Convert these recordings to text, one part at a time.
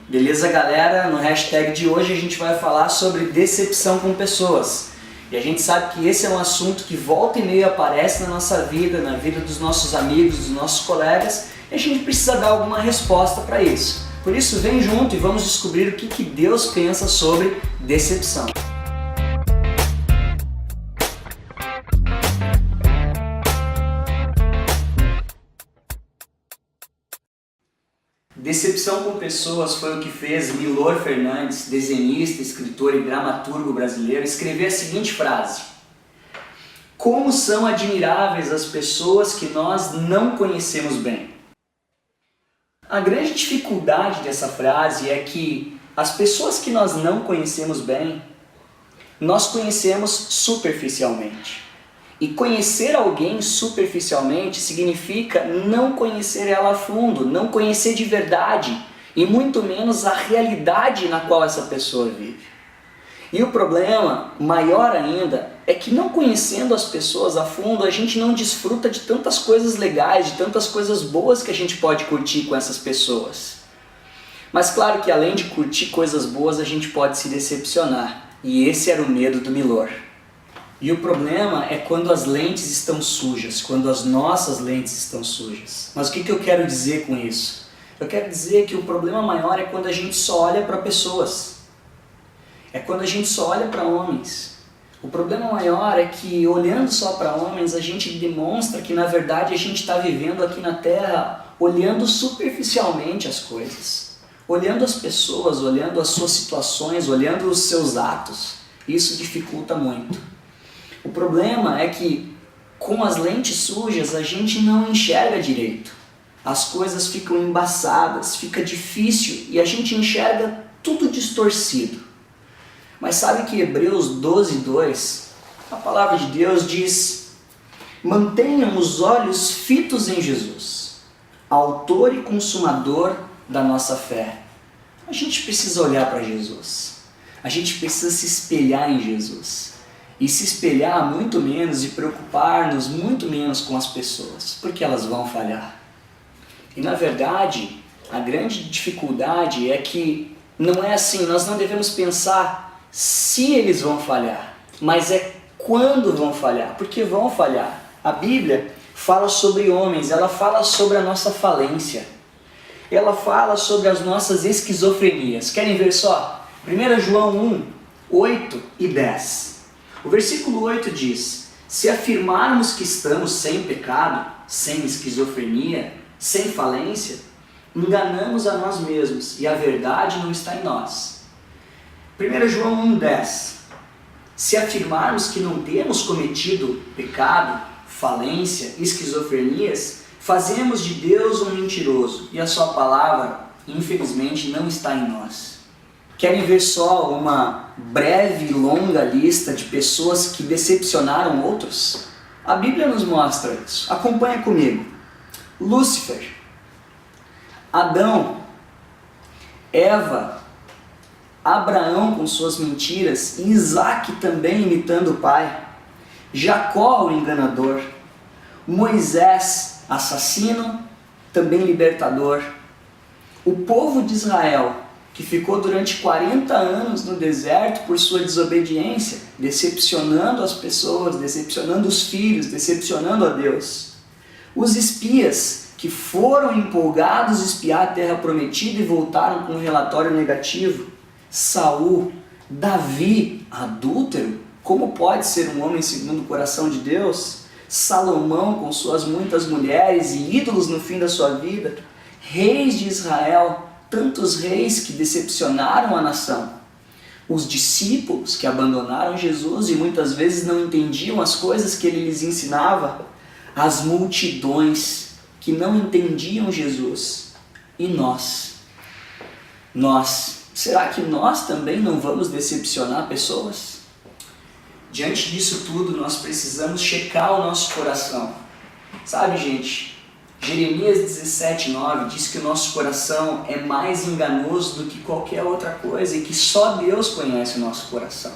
Beleza, galera? No hashtag de hoje a gente vai falar sobre decepção com pessoas. E a gente sabe que esse é um assunto que volta e meia aparece na nossa vida, na vida dos nossos amigos, dos nossos colegas, e a gente precisa dar alguma resposta para isso. Por isso, vem junto e vamos descobrir o que Deus pensa sobre decepção. Decepção com pessoas foi o que fez Milor Fernandes, desenhista, escritor e dramaturgo brasileiro, escrever a seguinte frase: como são admiráveis as pessoas que nós não conhecemos bem. A grande dificuldade dessa frase é que as pessoas que nós não conhecemos bem, nós conhecemos superficialmente. E conhecer alguém superficialmente significa não conhecer ela a fundo, não conhecer de verdade e muito menos a realidade na qual essa pessoa vive. E o problema maior ainda é que não conhecendo as pessoas a fundo, a gente não desfruta de tantas coisas legais, de tantas coisas boas que a gente pode curtir com essas pessoas. Mas claro que além de curtir coisas boas, a gente pode se decepcionar. E esse era o medo do Milor. E o problema é quando as lentes estão sujas, quando as nossas lentes estão sujas. Mas o que eu quero dizer com isso? Eu quero dizer que o problema maior é quando a gente só olha para pessoas. É quando a gente só olha para homens. O problema maior é que olhando só para homens, a gente demonstra que na verdade a gente está vivendo aqui na Terra olhando superficialmente as coisas. Olhando as pessoas, olhando as suas situações, olhando os seus atos. Isso dificulta muito. O problema é que com as lentes sujas a gente não enxerga direito. As coisas ficam embaçadas, fica difícil e a gente enxerga tudo distorcido. Mas sabe que Hebreus 12:2, a palavra de Deus diz: mantenham os olhos fitos em Jesus, autor e consumador da nossa fé. A gente precisa olhar para Jesus. A gente precisa se espelhar em Jesus. E se espelhar muito menos e preocupar-nos muito menos com as pessoas, porque elas vão falhar. E na verdade, a grande dificuldade é que não é assim, nós não devemos pensar se eles vão falhar, mas é quando vão falhar, porque vão falhar. A Bíblia fala sobre homens, ela fala sobre a nossa falência, ela fala sobre as nossas esquizofrenias. Querem ver só? 1 João 1:8 e 10. O versículo 8 diz: se afirmarmos que estamos sem pecado, sem esquizofrenia, sem falência, enganamos a nós mesmos e a verdade não está em nós. 1 João 1:10. Se afirmarmos que não temos cometido pecado, falência, esquizofrenias, fazemos de Deus um mentiroso e a sua palavra, infelizmente, não está em nós. Querem ver só uma breve e longa lista de pessoas que decepcionaram outros? A Bíblia nos mostra isso. Acompanha comigo. Lúcifer, Adão, Eva, Abraão com suas mentiras e Isaac também imitando o pai, Jacó o enganador, Moisés assassino, também libertador, o povo de Israel que ficou durante 40 anos no deserto por sua desobediência, decepcionando as pessoas, decepcionando os filhos, decepcionando a Deus. Os espias que foram empolgados espiar a terra prometida e voltaram com um relatório negativo. Saul, Davi, adúltero, como pode ser um homem segundo o coração de Deus? Salomão com suas muitas mulheres e ídolos no fim da sua vida. Reis de Israel, tantos reis que decepcionaram a nação. Os discípulos que abandonaram Jesus e muitas vezes não entendiam as coisas que ele lhes ensinava. As multidões que não entendiam Jesus. E nós? Será que nós também não vamos decepcionar pessoas? Diante disso tudo, nós precisamos checar o nosso coração. Sabe, gente? Jeremias 17:9 diz que o nosso coração é mais enganoso do que qualquer outra coisa e que só Deus conhece o nosso coração.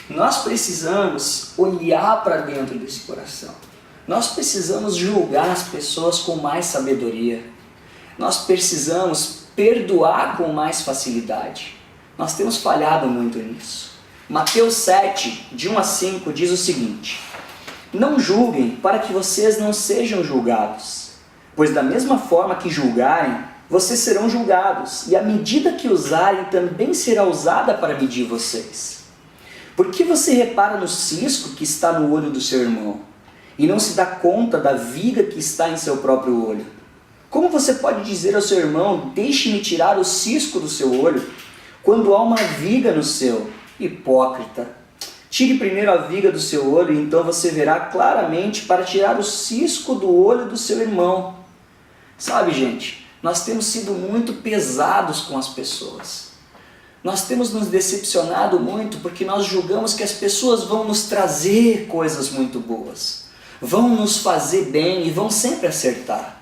Nós precisamos olhar para dentro desse coração. Nós precisamos julgar as pessoas com mais sabedoria. Nós precisamos perdoar com mais facilidade. Nós temos falhado muito nisso. Mateus 7, de 1 a 5, diz o seguinte: não julguem para que vocês não sejam julgados, pois da mesma forma que julgarem, vocês serão julgados, e a medida que usarem também será usada para medir vocês. Por que você repara no cisco que está no olho do seu irmão, e não se dá conta da viga que está em seu próprio olho? Como você pode dizer ao seu irmão, deixe-me tirar o cisco do seu olho, quando há uma viga no seu? Hipócrita! Tire primeiro a viga do seu olho, e então você verá claramente para tirar o cisco do olho do seu irmão. Sabe, gente, nós temos sido muito pesados com as pessoas. Nós temos nos decepcionado muito porque nós julgamos que as pessoas vão nos trazer coisas muito boas, vão nos fazer bem e vão sempre acertar.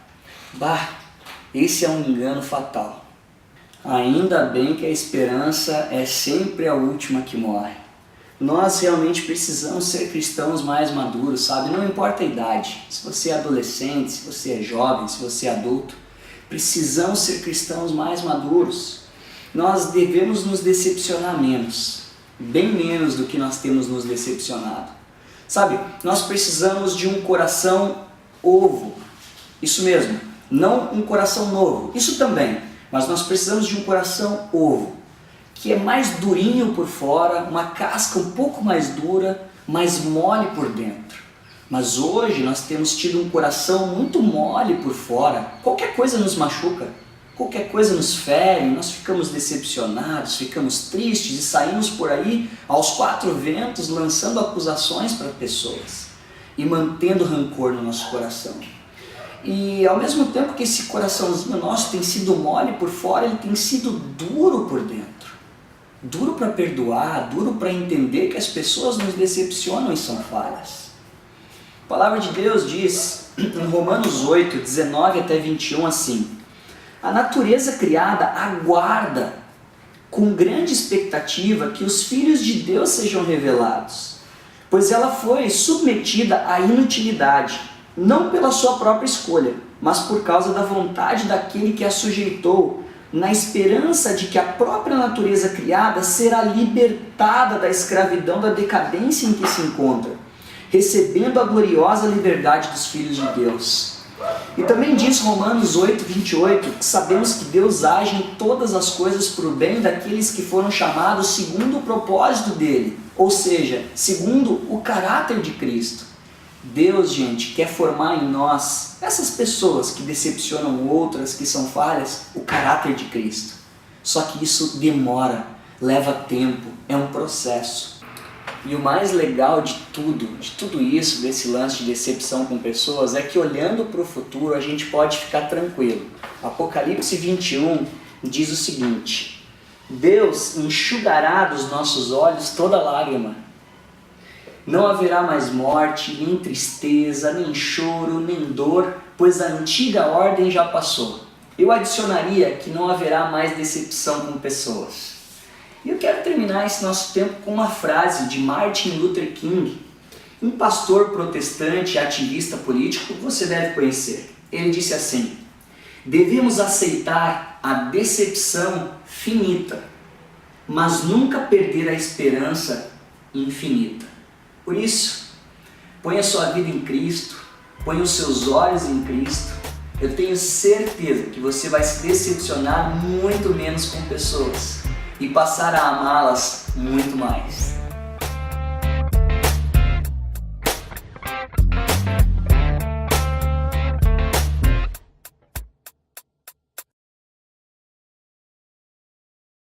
Bah, esse é um engano fatal. Ainda bem que a esperança é sempre a última que morre. Nós realmente precisamos ser cristãos mais maduros, sabe? Não importa a idade, se você é adolescente, se você é jovem, se você é adulto, precisamos ser cristãos mais maduros. Nós devemos nos decepcionar menos, bem menos do que nós temos nos decepcionado. Sabe, nós precisamos de um coração ovo, isso mesmo, não um coração novo, isso também, mas nós precisamos de um coração ovo, que é mais durinho por fora, uma casca um pouco mais dura, mais mole por dentro. Mas hoje nós temos tido um coração muito mole por fora, qualquer coisa nos machuca, qualquer coisa nos fere, nós ficamos decepcionados, ficamos tristes e saímos por aí aos quatro ventos lançando acusações para pessoas e mantendo rancor no nosso coração. E ao mesmo tempo que esse coraçãozinho nosso tem sido mole por fora, ele tem sido duro por dentro. Duro para perdoar, duro para entender que as pessoas nos decepcionam e são falhas. A palavra de Deus diz em Romanos 8, 19 até 21 assim: a natureza criada aguarda com grande expectativa que os filhos de Deus sejam revelados, pois ela foi submetida à inutilidade, não pela sua própria escolha, mas por causa da vontade daquele que a sujeitou, na esperança de que a própria natureza criada será libertada da escravidão da decadência em que se encontra, recebendo a gloriosa liberdade dos filhos de Deus. E também diz Romanos 8, 28, que sabemos que Deus age em todas as coisas para o bem daqueles que foram chamados segundo o propósito dele, ou seja, segundo o caráter de Cristo. Deus, gente, quer formar em nós, essas pessoas que decepcionam outras, que são falhas, o caráter de Cristo. Só que isso demora, leva tempo, é um processo. E o mais legal de tudo isso, desse lance de decepção com pessoas, é que olhando para o futuro a gente pode ficar tranquilo. Apocalipse 21 diz o seguinte: Deus enxugará dos nossos olhos toda lágrima. Não haverá mais morte, nem tristeza, nem choro, nem dor, pois a antiga ordem já passou. Eu adicionaria que não haverá mais decepção com pessoas. E eu quero terminar esse nosso tempo com uma frase de Martin Luther King, um pastor protestante e ativista político que você deve conhecer. Ele disse assim: devemos aceitar a decepção finita, mas nunca perder a esperança infinita. Por isso, ponha sua vida em Cristo, ponha os seus olhos em Cristo. Eu tenho certeza que você vai se decepcionar muito menos com pessoas e passar a amá-las muito mais.